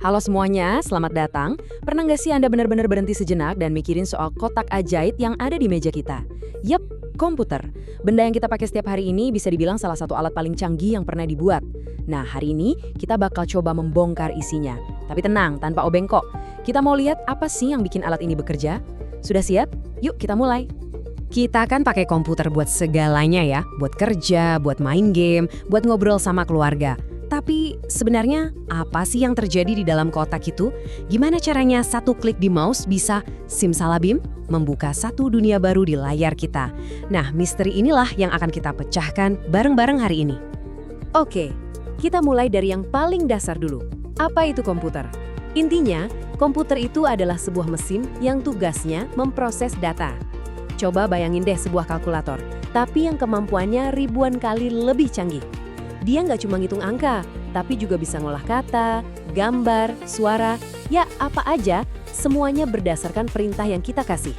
Halo semuanya, selamat datang. Pernah nggak sih Anda benar-benar berhenti sejenak dan mikirin soal kotak ajaib yang ada di meja kita? Yep, komputer. Benda yang kita pakai setiap hari ini bisa dibilang salah satu alat paling canggih yang pernah dibuat. Nah, hari ini kita bakal coba membongkar isinya. Tapi tenang, tanpa obeng kok. Kita mau lihat apa sih yang bikin alat ini bekerja? Sudah siap? Yuk kita mulai. Kita kan pakai komputer buat segalanya ya, buat kerja, buat main game, buat ngobrol sama keluarga. Tapi sebenarnya apa sih yang terjadi di dalam kotak itu? Gimana caranya satu klik di mouse bisa simsalabim membuka satu dunia baru di layar kita? Nah, misteri inilah yang akan kita pecahkan bareng-bareng hari ini. Oke, kita mulai dari yang paling dasar dulu. Apa itu komputer? Intinya, komputer itu adalah sebuah mesin yang tugasnya memproses data. Coba bayangin deh sebuah kalkulator, tapi yang kemampuannya ribuan kali lebih canggih. Dia nggak cuma ngitung angka, tapi juga bisa ngolah kata, gambar, suara, ya apa aja, semuanya berdasarkan perintah yang kita kasih.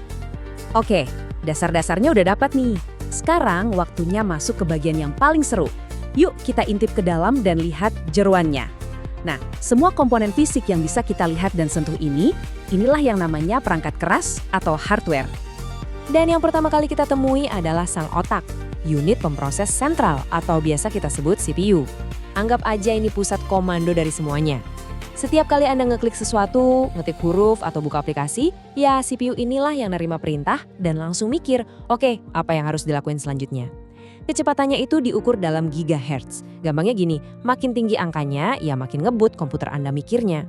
Oke, dasar-dasarnya udah dapat nih. Sekarang waktunya masuk ke bagian yang paling seru. Yuk kita intip ke dalam dan lihat jeroannya. Nah, semua komponen fisik yang bisa kita lihat dan sentuh inilah yang namanya perangkat keras atau hardware. Dan yang pertama kali kita temui adalah sang otak. Unit pemproses sentral atau biasa kita sebut CPU. Anggap aja ini pusat komando dari semuanya. Setiap kali Anda ngeklik sesuatu, ngetik huruf atau buka aplikasi, ya CPU inilah yang nerima perintah dan langsung mikir, oke, apa yang harus dilakuin selanjutnya. Kecepatannya itu diukur dalam gigahertz. Gampangnya gini, makin tinggi angkanya, ya makin ngebut komputer Anda mikirnya.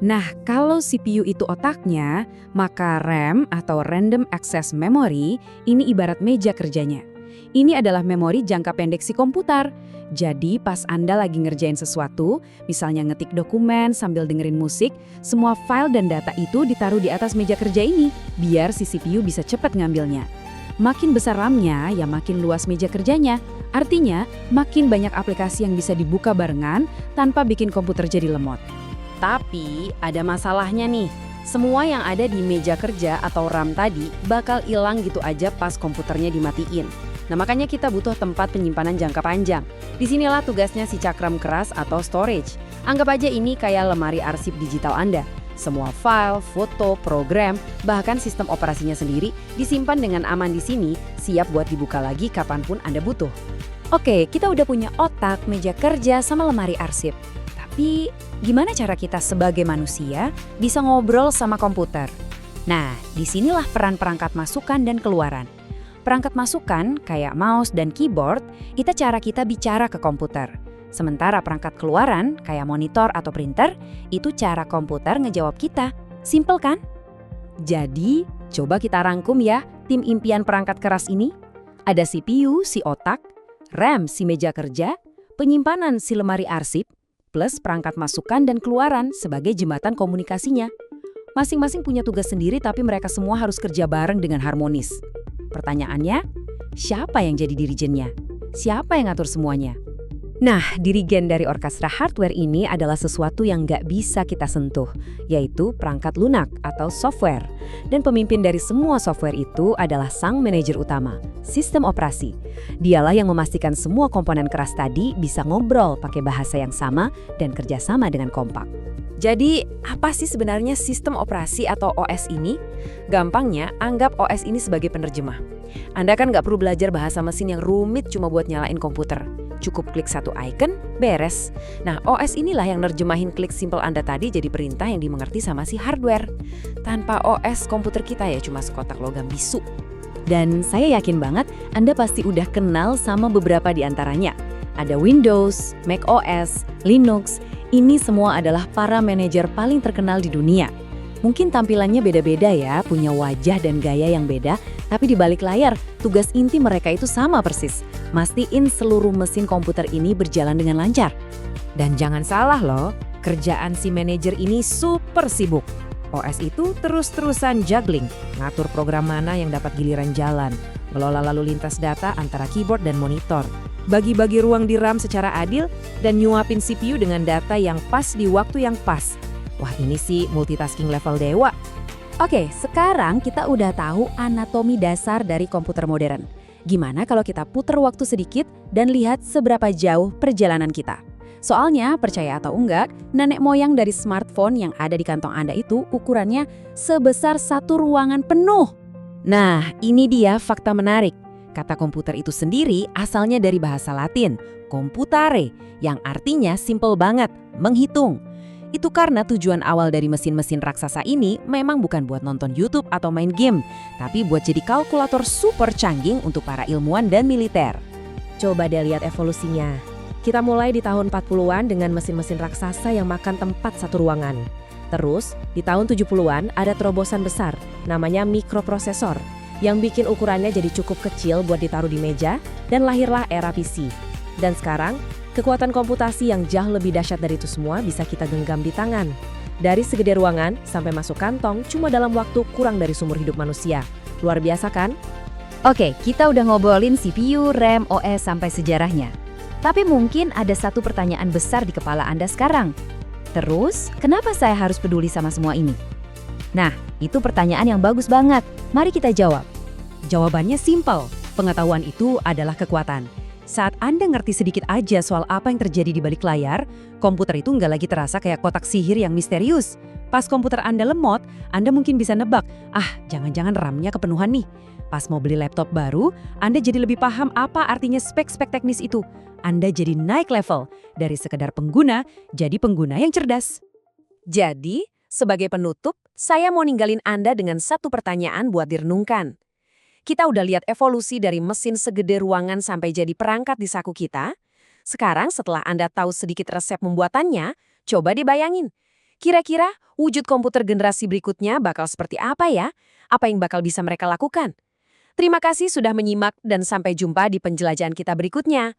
Nah, kalau CPU itu otaknya, maka RAM atau Random Access Memory ini ibarat meja kerjanya. Ini adalah memori jangka pendek si komputer. Jadi pas Anda lagi ngerjain sesuatu, misalnya ngetik dokumen sambil dengerin musik, semua file dan data itu ditaruh di atas meja kerja ini, biar si CPU bisa cepat ngambilnya. Makin besar RAM-nya, ya makin luas meja kerjanya. Artinya, makin banyak aplikasi yang bisa dibuka barengan tanpa bikin komputer jadi lemot. Tapi ada masalahnya nih. Semua yang ada di meja kerja atau RAM tadi bakal hilang gitu aja pas komputernya dimatiin. Nah, makanya kita butuh tempat penyimpanan jangka panjang. Disinilah tugasnya si cakram keras atau storage. Anggap aja ini kayak lemari arsip digital Anda. Semua file, foto, program, bahkan sistem operasinya sendiri disimpan dengan aman di sini, siap buat dibuka lagi kapanpun Anda butuh. Oke, kita udah punya otak, meja kerja, sama lemari arsip. Tapi gimana cara kita sebagai manusia bisa ngobrol sama komputer? Nah, disinilah peran perangkat masukan dan keluaran. Perangkat masukan, kayak mouse dan keyboard, itu cara kita bicara ke komputer. Sementara perangkat keluaran, kayak monitor atau printer, itu cara komputer ngejawab kita. Simple kan? Jadi, coba kita rangkum ya tim impian perangkat keras ini. Ada CPU, si otak, RAM, si meja kerja, penyimpanan si lemari arsip, plus perangkat masukan dan keluaran sebagai jembatan komunikasinya. Masing-masing punya tugas sendiri tapi mereka semua harus kerja bareng dengan harmonis. Pertanyaannya, siapa yang jadi dirijennya? Siapa yang ngatur semuanya? Nah, dirigen dari orkestra hardware ini adalah sesuatu yang nggak bisa kita sentuh, yaitu perangkat lunak atau software. Dan pemimpin dari semua software itu adalah sang manajer utama, sistem operasi. Dialah yang memastikan semua komponen keras tadi bisa ngobrol pakai bahasa yang sama dan kerjasama dengan kompak. Jadi, apa sih sebenarnya sistem operasi atau OS ini? Gampangnya, anggap OS ini sebagai penerjemah. Anda kan nggak perlu belajar bahasa mesin yang rumit cuma buat nyalain komputer. Cukup klik satu icon, beres. Nah, OS inilah yang nerjemahin klik simple Anda tadi jadi perintah yang dimengerti sama si hardware. Tanpa OS, komputer kita ya cuma sekotak logam bisu. Dan saya yakin banget Anda pasti udah kenal sama beberapa di antaranya. Ada Windows, Mac OS, Linux. Ini semua adalah para manajer paling terkenal di dunia. Mungkin tampilannya beda-beda ya, punya wajah dan gaya yang beda, tapi di balik layar, tugas inti mereka itu sama persis. Mastiin seluruh mesin komputer ini berjalan dengan lancar. Dan jangan salah loh, kerjaan si manajer ini super sibuk. OS itu terus-terusan juggling, ngatur program mana yang dapat giliran jalan, ngelola lalu lintas data antara keyboard dan monitor, bagi-bagi ruang di RAM secara adil, dan nyuapin CPU dengan data yang pas di waktu yang pas. Wah, ini sih multitasking level dewa. Oke, sekarang kita udah tahu anatomi dasar dari komputer modern. Gimana kalau kita putar waktu sedikit dan lihat seberapa jauh perjalanan kita? Soalnya, percaya atau enggak, nenek moyang dari smartphone yang ada di kantong Anda itu ukurannya sebesar satu ruangan penuh. Nah, ini dia fakta menarik. Kata komputer itu sendiri asalnya dari bahasa Latin, computare, yang artinya simple banget, menghitung. Itu karena tujuan awal dari mesin-mesin raksasa ini memang bukan buat nonton YouTube atau main game, tapi buat jadi kalkulator super canggih untuk para ilmuwan dan militer. Coba deh lihat evolusinya. Kita mulai di tahun 40-an dengan mesin-mesin raksasa yang makan tempat satu ruangan. Terus, di tahun 70-an ada terobosan besar, namanya mikroprosesor, yang bikin ukurannya jadi cukup kecil buat ditaruh di meja, dan lahirlah era PC. Dan sekarang, kekuatan komputasi yang jauh lebih dahsyat dari itu semua bisa kita genggam di tangan. Dari segede ruangan sampai masuk kantong cuma dalam waktu kurang dari seumur hidup manusia. Luar biasa kan? Oke, kita udah ngobrolin CPU, RAM, OS sampai sejarahnya. Tapi mungkin ada satu pertanyaan besar di kepala Anda sekarang. Terus, kenapa saya harus peduli sama semua ini? Nah, itu pertanyaan yang bagus banget. Mari kita jawab. Jawabannya simpel, pengetahuan itu adalah kekuatan. Saat Anda ngerti sedikit aja soal apa yang terjadi di balik layar, komputer itu nggak lagi terasa kayak kotak sihir yang misterius. Pas komputer Anda lemot, Anda mungkin bisa nebak, jangan-jangan RAM-nya kepenuhan nih. Pas mau beli laptop baru, Anda jadi lebih paham apa artinya spek-spek teknis itu. Anda jadi naik level, dari sekedar pengguna, jadi pengguna yang cerdas. Jadi, sebagai penutup, saya mau ninggalin Anda dengan satu pertanyaan buat direnungkan. Kita udah lihat evolusi dari mesin segede ruangan sampai jadi perangkat di saku kita. Sekarang setelah Anda tahu sedikit resep membuatannya, coba dibayangin. Kira-kira wujud komputer generasi berikutnya bakal seperti apa ya? Apa yang bakal bisa mereka lakukan? Terima kasih sudah menyimak dan sampai jumpa di penjelajahan kita berikutnya.